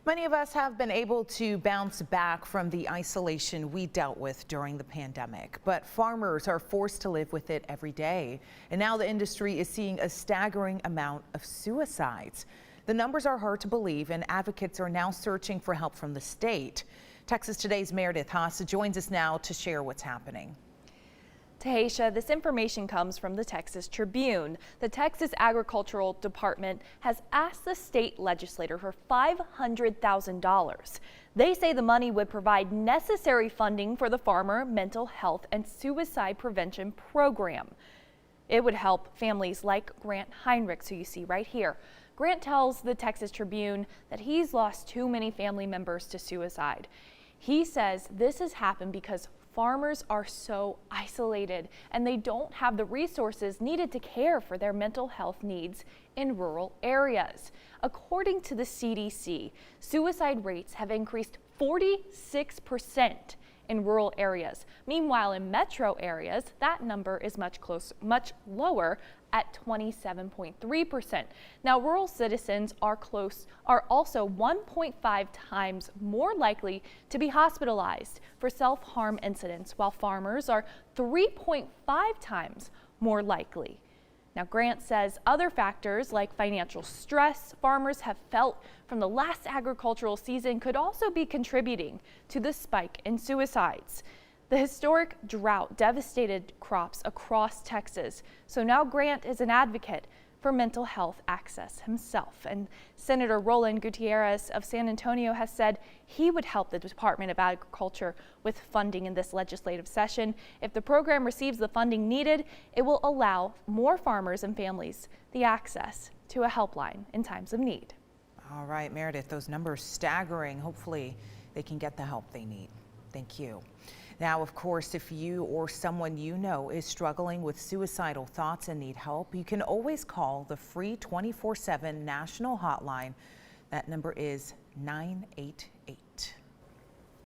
Many of us have been able to bounce back from the isolation we dealt with during the pandemic, but farmers are forced to live with it every day. And now the industry is seeing a staggering amount of suicides. The numbers are hard to believe, and advocates are now searching for help from the state. Texas Today's Meredith Haas joins us now to share what's happening. Tahisha, this information comes from the Texas Tribune. The Texas Agricultural Department has asked the state legislature for $500,000. They say the money would provide necessary funding for the farmer mental health and suicide prevention program. It would help families like Grant Heinrichs, who you see right here. Grant tells the Texas Tribune that he's lost too many family members to suicide. He says this has happened because farmers are so isolated and they don't have the resources needed to care for their mental health needs in rural areas. According to the CDC, suicide rates have increased 46% in rural areas. Meanwhile, in metro areas, that number is much lower at 27.3%. Now, rural citizens are also 1.5 times more likely to be hospitalized for self-harm incidents, while farmers are 3.5 times more likely. Now, Grant says other factors like financial stress farmers have felt from the last agricultural season could also be contributing to the spike in suicides. The historic drought devastated crops across Texas, so now Grant is an advocate for mental health access himself. And Senator Roland Gutierrez of San Antonio has said he would help the Department of Agriculture with funding in this legislative session. If the program receives the funding needed, it will allow more farmers and families the access to a helpline in times of need. All right, Meredith, those numbers staggering. Hopefully they can get the help they need. Thank you. Now, of course, if you or someone you know is struggling with suicidal thoughts and need help, you can always call the free 24/7 national hotline. That number is 988.